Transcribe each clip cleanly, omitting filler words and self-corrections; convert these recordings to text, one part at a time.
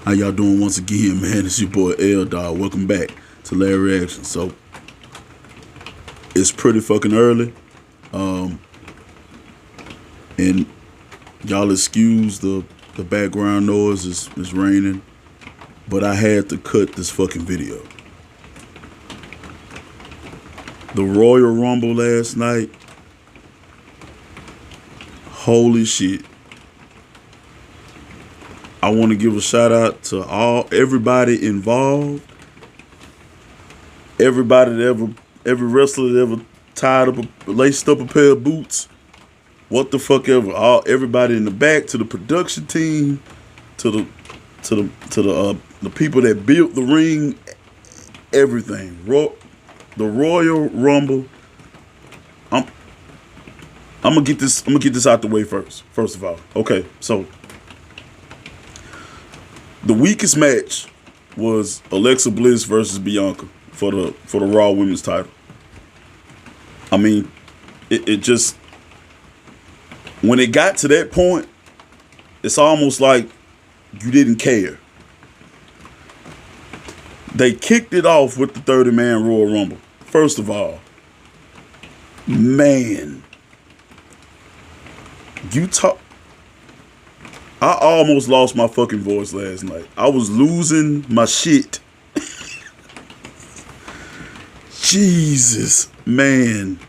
How y'all doing once again, man? It's your boy L Dog. Welcome back to Larry Reaction. So it's pretty fucking early. And y'all excuse the background noise. It's raining. But I had to cut this fucking video. The Royal Rumble last night. Holy shit. I want to give a shout out to everybody involved. Everybody every wrestler that ever laced up a pair of boots. What the fuck ever. Everybody in the back, to the production team, to the people that built the ring, everything. The Royal Rumble. I'm gonna get this out the way first. First of all, okay. So the weakest match was Alexa Bliss versus Bianca for the Raw Women's title. I mean, it just, when it got to that point, it's almost like you didn't care. They kicked it off with the 30-man Royal Rumble. First of all, man, I almost lost my fucking voice last night. I was losing my shit. Jesus, man.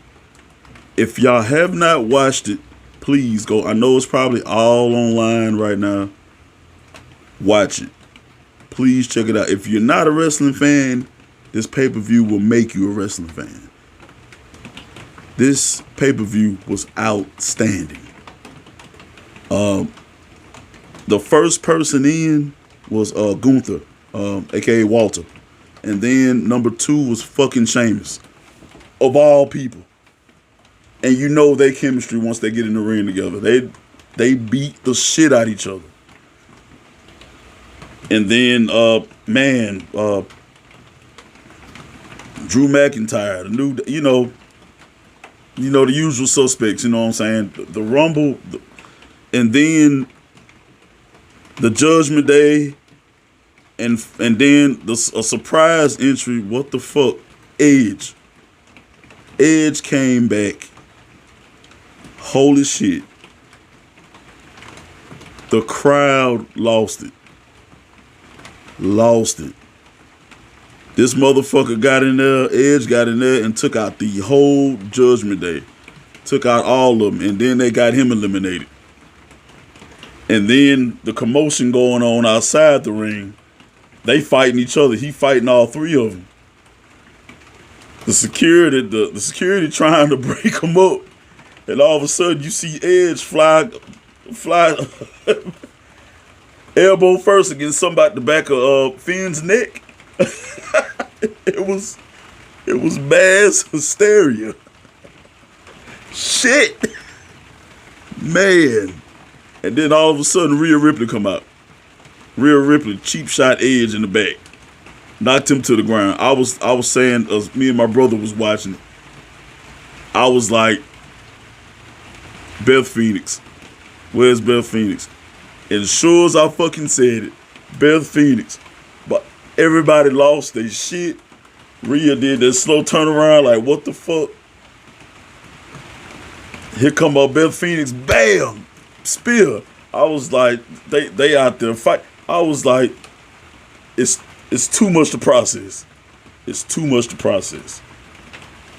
If y'all have not watched it, please go. I know it's probably all online right now. Watch it. Please check it out. If you're not a wrestling fan, this pay-per-view will make you a wrestling fan. This pay-per-view was outstanding. The first person in was Gunther, aka Walter. And then number 2 was fucking Sheamus. Of all people. And you know their chemistry once they get in the ring together. They beat the shit out of each other. And then Drew McIntyre, the new, you know the usual suspects, you know what I'm saying? The Rumble, and then the Judgment Day, and then a surprise entry. What the fuck? Edge came back. Holy shit. The crowd lost it. This motherfucker got in there, Edge got in there and took out the whole Judgment Day. Took out all of them, and then they got him eliminated. And then the commotion going on outside the ring. They fighting each other. He fighting all 3 of them. The security trying to break him up. And all of a sudden you see Edge fly elbow first against somebody at the back of Finn's neck. It was mass hysteria. Shit. Man. And then all of a sudden Rhea Ripley come out. Rhea Ripley cheap shot Edge in the back. Knocked him to the ground. I was saying, as me and my brother was watching it, I was like, Beth Phoenix. Where's Beth Phoenix? And as sure as I fucking said it, Beth Phoenix. But everybody lost their shit. Rhea did that slow turnaround, like, what the fuck? Here come up Beth Phoenix, bam! Spear. I was like, they out there fight. I was like, it's too much to process. It's too much to process.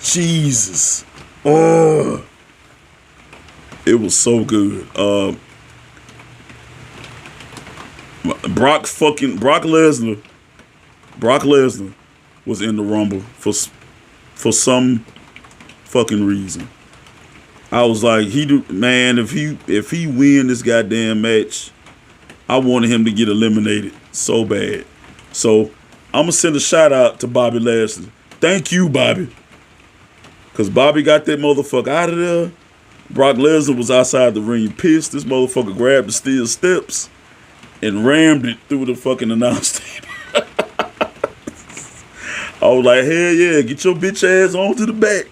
Jesus. Oh. It was so good. Brock Lesnar was in the Rumble for some fucking reason. I was like, if he win this goddamn match, I wanted him to get eliminated so bad. So I'm gonna send a shout out to Bobby Lashley. Thank you, Bobby. Cause Bobby got that motherfucker out of there. Brock Lesnar was outside the ring pissed. This motherfucker grabbed the steel steps and rammed it through the fucking announce table. I was like, hell yeah, get your bitch ass on to the back.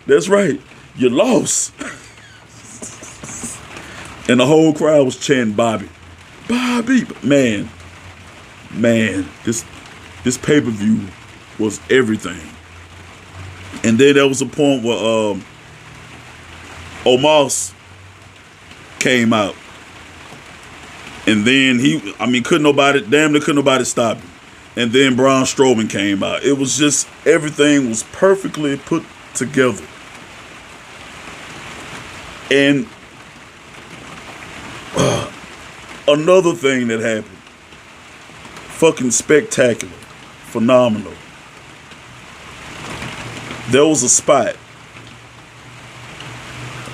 That's right. You lost. And the whole crowd was chanting Bobby. Bobby. Man, man, this pay-per-view was everything. And then there was a point where Omos came out. And then damn near couldn't nobody stop him. And then Braun Strowman came out. It was just, everything was perfectly put together. And another thing that happened, fucking spectacular, phenomenal. There was a spot.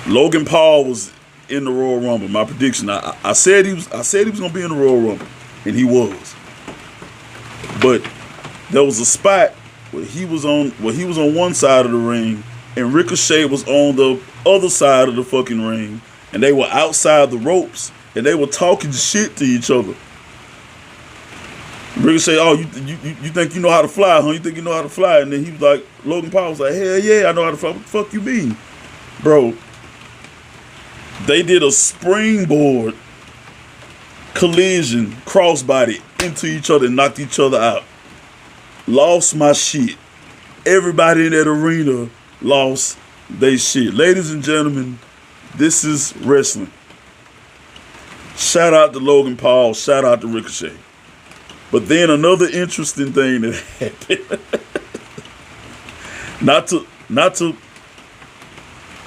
Logan Paul was in the Royal Rumble. My prediction. I said he was gonna be in the Royal Rumble, and he was. But there was a spot where he was on one side of the ring, and Ricochet was on the other side of the fucking ring, and they were outside the ropes, and they were talking shit to each other. Ricochet, oh, you think you know how to fly, huh? You think you know how to fly? And then he was like, Logan Paul was like, hell yeah, I know how to fly. What the fuck you mean? Bro, they did a springboard collision crossbody into each other and knocked each other out. Lost my shit. Everybody in that arena lost their shit. Ladies and gentlemen, this is wrestling. Shout out to Logan Paul. Shout out to Ricochet. But then another interesting thing that happened. not to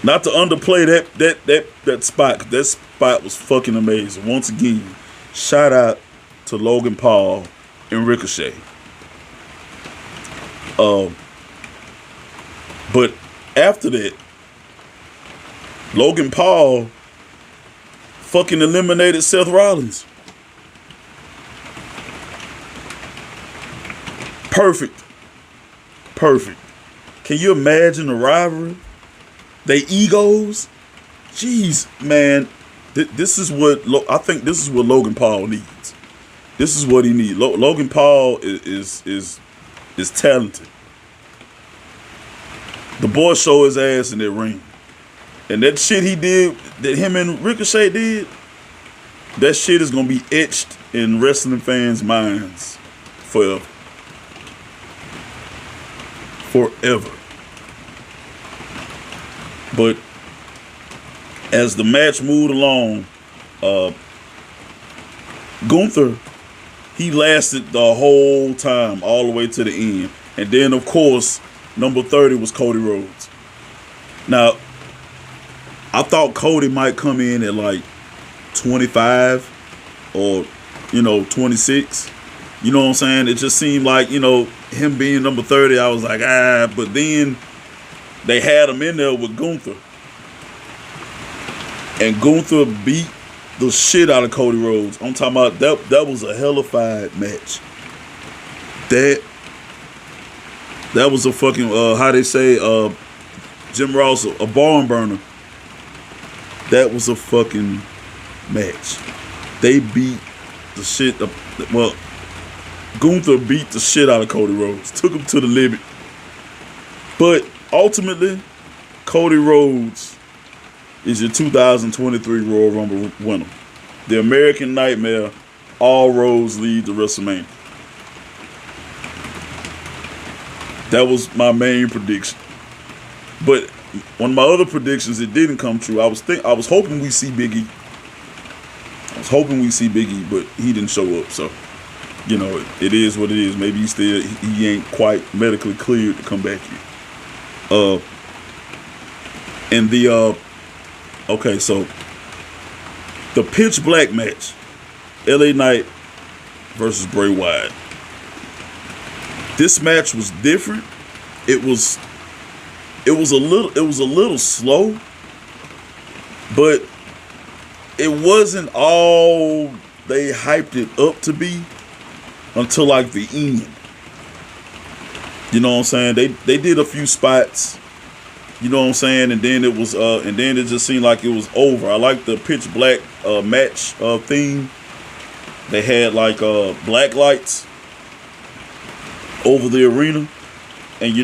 underplay that spot. That spot was fucking amazing. Once again, shout out to Logan Paul and Ricochet. But after that, Logan Paul fucking eliminated Seth Rollins. Perfect. Can you imagine the rivalry? They egos? Jeez, man. This is what I think. This is what Logan Paul needs. This is what he needs. Logan Paul is talented. The boy showed his ass in that ring, and that shit he did, that him and Ricochet did, that shit is gonna be etched in wrestling fans' minds forever. But as the match moved along, Gunther, he lasted the whole time, all the way to the end. And then, of course, number 30 was Cody Rhodes. Now, I thought Cody might come in at like 25 or, 26. You know what I'm saying? It just seemed like, him being number 30, I was like, but then they had him in there with Gunther. And Gunther beat the shit out of Cody Rhodes. I'm talking about that was a hellified match. That was a fucking, how they say, Jim Ross, a barn burner. That was a fucking match. They beat the shit, Gunther beat the shit out of Cody Rhodes. Took him to the limit. But ultimately, Cody Rhodes is your 2023 Royal Rumble winner. The American Nightmare, all roads lead to WrestleMania. That was my main prediction. But one of my other predictions, it didn't come true. I was hoping we see Big E. But he didn't show up. So, it is what it is. Maybe he ain't quite medically cleared to come back here. Okay, so the pitch black match, LA Knight versus Bray Wyatt. This match was different. It was a little slow, but it wasn't all they hyped it up to be until like the end. You know what I'm saying? They did a few spots, you know what I'm saying, and then it just seemed like it was over. I like the pitch black match theme. They had like black lights over the arena, and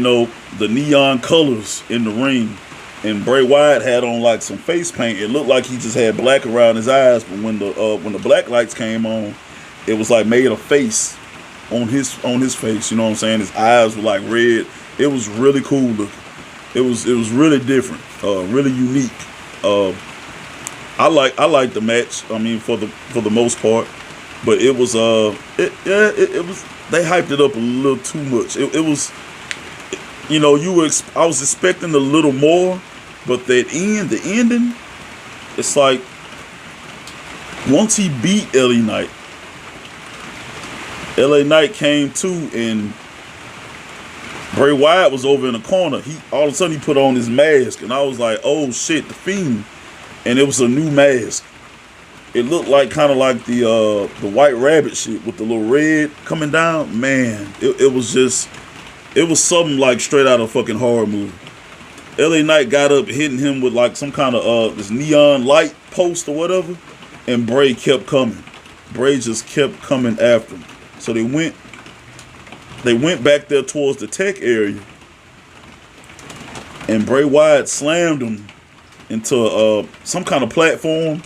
the neon colors in the ring. And Bray Wyatt had on like some face paint. It looked like he just had black around his eyes, but when the black lights came on, it was like made a face on his face. You know what I'm saying? His eyes were like red. It was really cool looking. It was really different, really unique. Uh, I like the match. I mean, for the most part, but it was it was they hyped it up a little too much. It was, I was expecting a little more, but the ending, it's like once he beat LA Knight came to, and Bray Wyatt was over in the corner. He all of a sudden he put on his mask, and I was like, "Oh shit, the Fiend!" And it was a new mask. It looked like kind of like the White Rabbit shit with the little red coming down. Man, it was something like straight out of a fucking horror movie. LA Knight got up hitting him with like some kind of this neon light post or whatever, and Bray kept coming. Bray just kept coming after him. So they went back there towards the tech area, and Bray Wyatt slammed him into some kind of platform,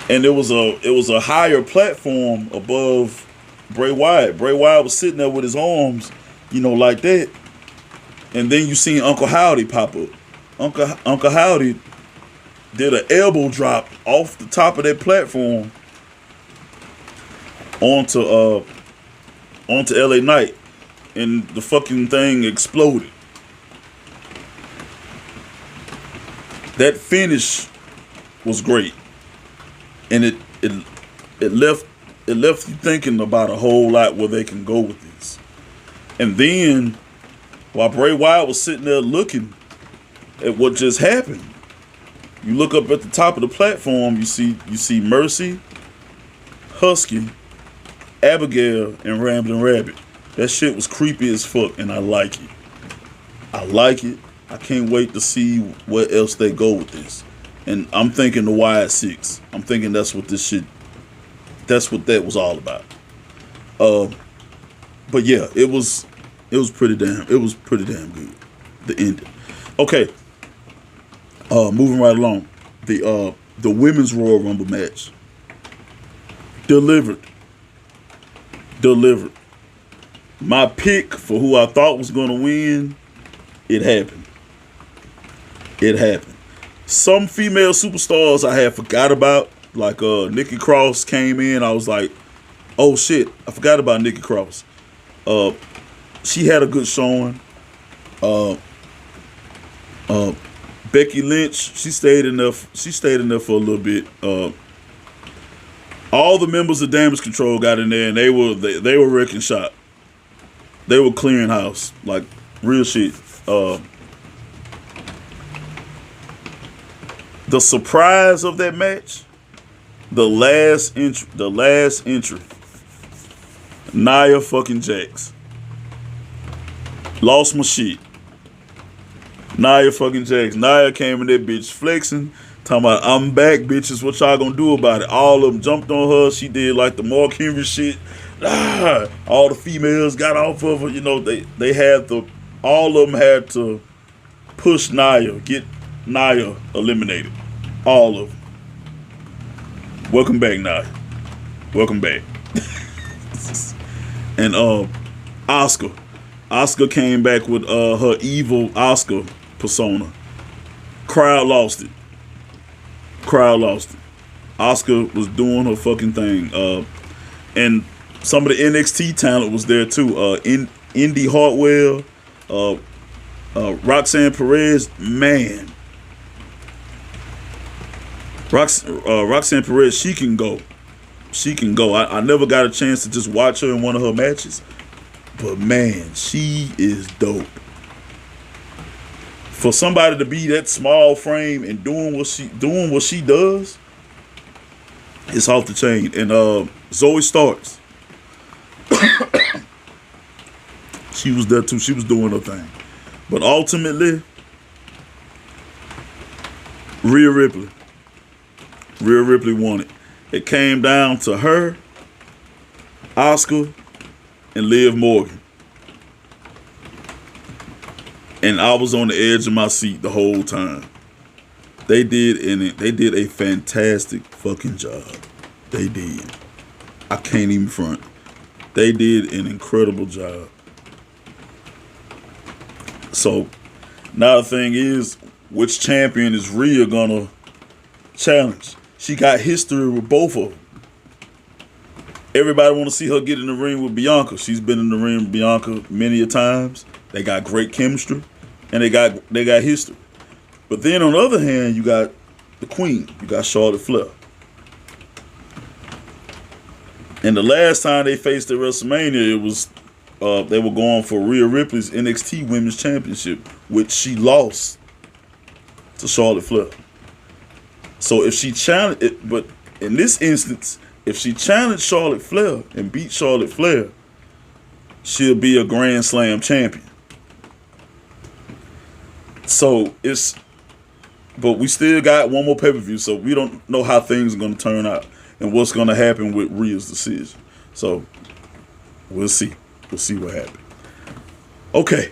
and it was a higher platform above Bray Wyatt. Bray Wyatt was sitting there with his arms, like that, and then you seen Uncle Howdy pop up. Uncle Howdy did an elbow drop off the top of that platform onto LA Knight, and the fucking thing exploded. That finish was great, and it left you thinking about a whole lot where they can go with this. And then while Bray Wyatt was sitting there looking at what just happened, you look up at the top of the platform, you see Mercy, Husky, Abigail, and Ramblin' Rabbit. That shit was creepy as fuck, and I like it. I like it. I can't wait to see where else they go with this. And I'm thinking the Wyatt Six. I'm thinking that's what that was all about. But yeah, it was pretty damn good. The ending. Okay. Moving right along. The women's Royal Rumble match. Delivered. My pick for who I thought was gonna win, it happened. Some female superstars I had forgot about, like Nikki Cross came in. I was like, oh shit, I forgot about Nikki Cross. She had a good showing. Becky Lynch, she stayed in there for a little bit. All the members of Damage Control got in there, and they were wrecking shop. They were clearing house, like real shit. The surprise of that match, the last entry, Nia fucking Jax. Lost my shit. Nia fucking Jax. Nia came in that bitch flexing, talking about, I'm back, bitches, what y'all gonna do about it? All of them jumped on her. She did like the Mark Henry shit. All the females got off of her. They had all of them had to push Nia, get Nia eliminated. All of them. Welcome back, Nia. Welcome back. And Asuka came back with her evil Asuka persona. Crowd lost it. Asuka was doing her fucking thing. And some of the NXT talent was there too. Indy Hartwell, Roxanne Perez, man. Roxanne Perez, she can go. I never got a chance to just watch her in one of her matches, but man, she is dope. For somebody to be that small frame and doing what she does, it's off the chain. And Zoe Starks, she was there too. She was doing her thing, but ultimately, Rhea Ripley won it. It came down to her, Asuka, and Liv Morgan. And I was on the edge of my seat the whole time. They did a fantastic fucking job. They did. I can't even front. They did an incredible job. So now the thing is, which champion is Rhea gonna challenge? She got history with both of them. Everybody want to see her get in the ring with Bianca. She's been in the ring with Bianca many a times. They got great chemistry, and they got history. But then on the other hand, you got the Queen. You got Charlotte Flair. And the last time they faced at WrestleMania, it was they were going for Rhea Ripley's NXT Women's Championship, which she lost to Charlotte Flair. So if she challenged it, but in this instance, if she challenged Charlotte Flair and beat Charlotte Flair, she'll be a Grand Slam champion. So but we still got one more pay-per-view, so we don't know how things are going to turn out and what's going to happen with Rhea's decision. So we'll see. We'll see what happens. Okay.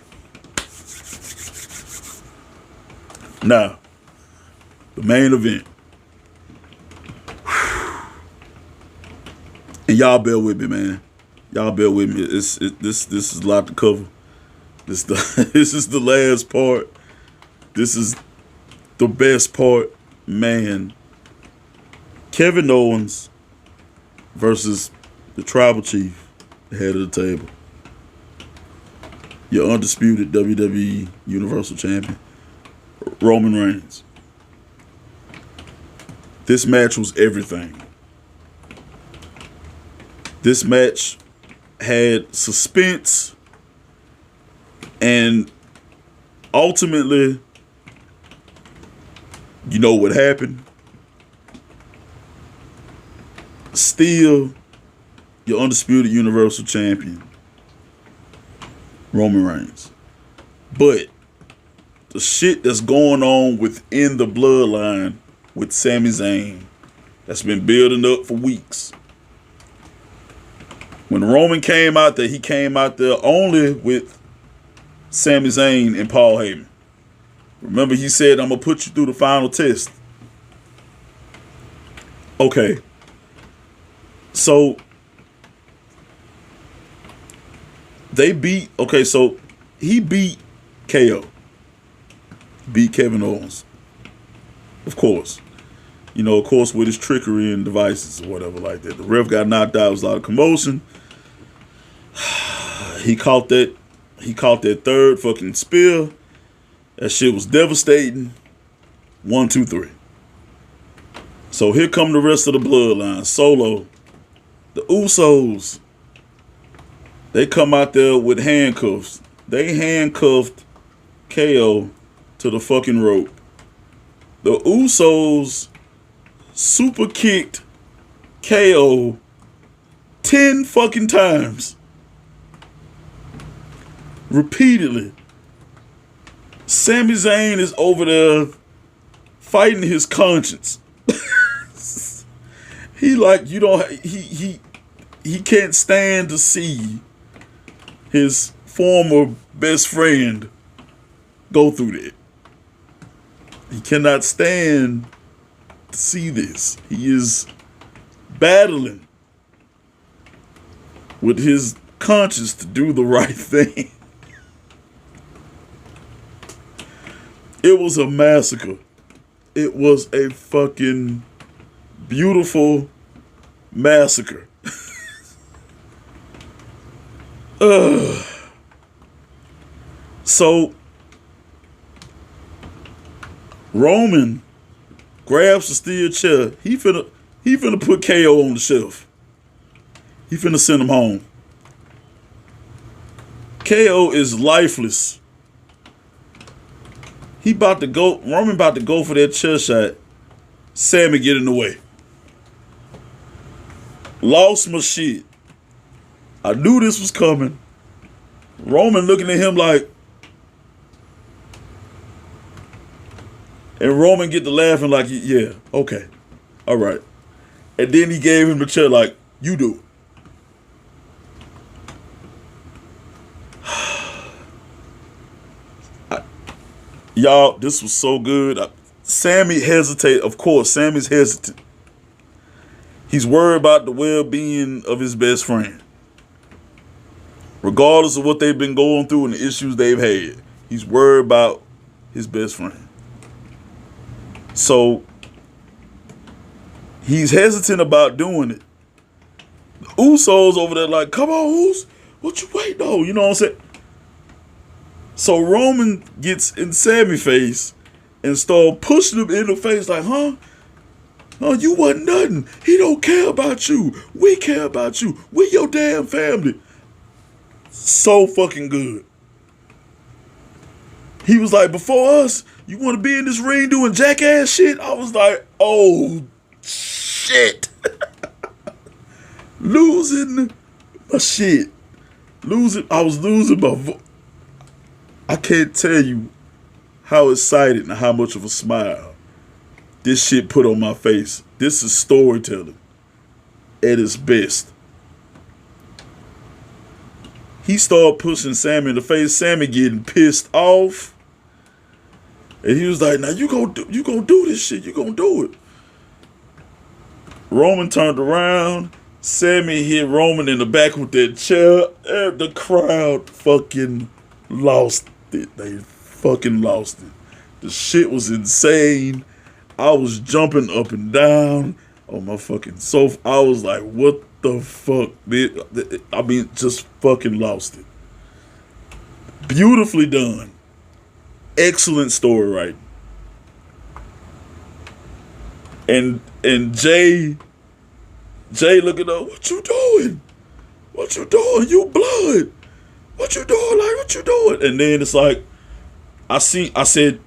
Now, the main event. And y'all bear with me, man. Y'all bear with me. This is a lot to cover. This is the last part. This is the best part, man. Kevin Owens versus the Tribal Chief, the head of the table. Your undisputed WWE Universal Champion, Roman Reigns. This match was everything. This match had suspense, and ultimately, you know what happened. Still, your undisputed Universal Champion, Roman Reigns. But the shit that's going on within the bloodline with Sami Zayn, that's been building up for weeks. When Roman came out there, he came out there only with Sami Zayn and Paul Heyman. Remember, he said, I'm going to put you through the final test. Okay. So, he beat KO. Beat Kevin Owens. Of course. Of course, with his trickery and devices or whatever like that. The ref got knocked out. It was a lot of commotion. He caught that third fucking spear. That shit was devastating. 1, 2, 3. So here come the rest of the bloodline. Solo. The Usos. They come out there with handcuffs. They handcuffed KO to the fucking rope. The Usos super kicked KO 10 fucking times. Repeatedly. Sami Zayn is over there fighting his conscience. He can't stand to see his former best friend go through that. He cannot stand to see this. He is battling with his conscience to do the right thing. It was a massacre. It was a fucking beautiful massacre. So Roman grabs the steel chair. He finna put KO on the shelf. He finna send him home. KO is lifeless. Roman about to go for that chair shot. Sammy get in the way. Lost my shit. I knew this was coming. Roman looking at him like, and Roman get to laughing like, yeah, okay, all right. And then he gave him the chair like, you do it. Y'all, this was so good. Sammy hesitated. Of course, Sammy's hesitant. He's worried about the well-being of his best friend. Regardless of what they've been going through and the issues they've had, he's worried about his best friend. So he's hesitant about doing it. The Usos over there like, come on, Us, what you waiting on? You know what I'm saying? So Roman gets in Sammy's face and start pushing him in the face like, huh? Oh, you wasn't nothing. He don't care about you. We care about you. We your damn family. So fucking good. He was like, before us, you want to be in this ring doing jackass shit? I was like, oh, shit. Losing my shit. I was losing my voice. I can't tell you how excited and how much of a smile this shit put on my face. This is storytelling at its best. He started pushing Sammy in the face. Sammy getting pissed off. And he was like, now you gonna do this shit. You gonna do it. Roman turned around. Sammy hit Roman in the back with that chair. And the crowd fucking lost it. They fucking lost it. The shit was insane. I was jumping up and down on my fucking sofa. I was like, what the fuck? I mean, just fucking lost it. Beautifully done. Excellent story writing. And Jay looking up, what you doing? What you doing? You blood. What you doing? Like, what you doing? And then it's like, I said,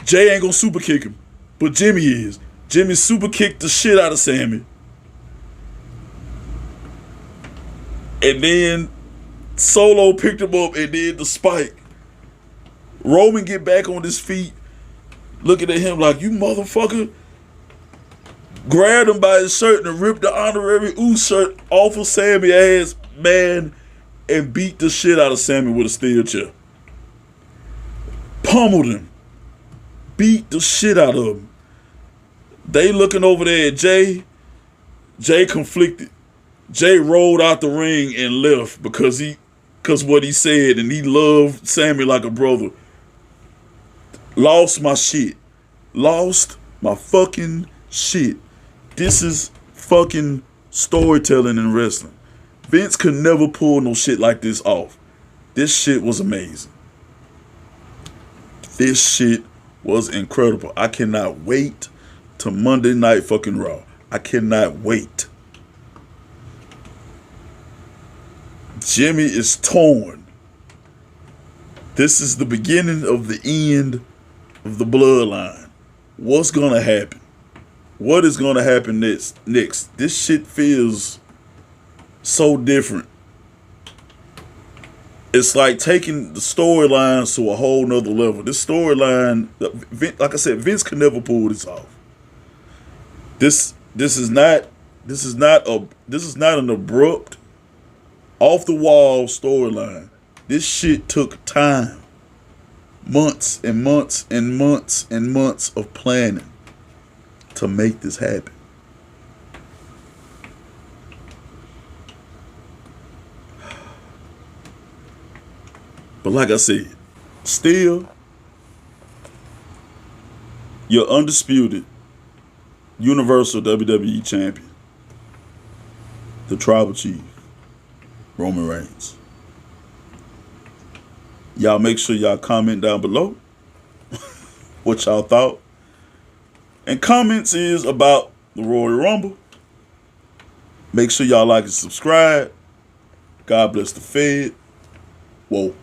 Jay ain't gonna super kick him. But Jimmy is. Jimmy super kicked the shit out of Sammy. And then Solo picked him up and did the spike. Roman get back on his feet, looking at him like, you motherfucker. Grabbed him by his shirt and ripped the honorary Uso shirt off of Sammy's ass, man, and beat the shit out of Sammy with a steel chair. Pummeled him. Beat the shit out of him. They looking over there at Jay. Jay conflicted. Jay rolled out the ring and left because what he said, and he loved Sammy like a brother. Lost my shit. Lost my fucking shit. This is fucking storytelling in wrestling. Vince could never pull no shit like this off. This shit was amazing. This shit was incredible. I cannot wait to Monday Night fucking Raw. I cannot wait. Jimmy is torn. This is the beginning of the end of the bloodline. What's gonna happen? What is gonna happen next? This shit feels so different. It's like taking the storylines to a whole nother level. This storyline, like I said, Vince could never pull this off. This is not an abrupt, off the wall storyline. This shit took time. Months and months and months and months of planning to make this happen. But like I said, still, you're undisputed Universal WWE Champion, the Tribal Chief, Roman Reigns. Y'all make sure y'all comment down below what y'all thought. And comments is about the Royal Rumble. Make sure y'all like and subscribe. God bless the Fed. Whoa.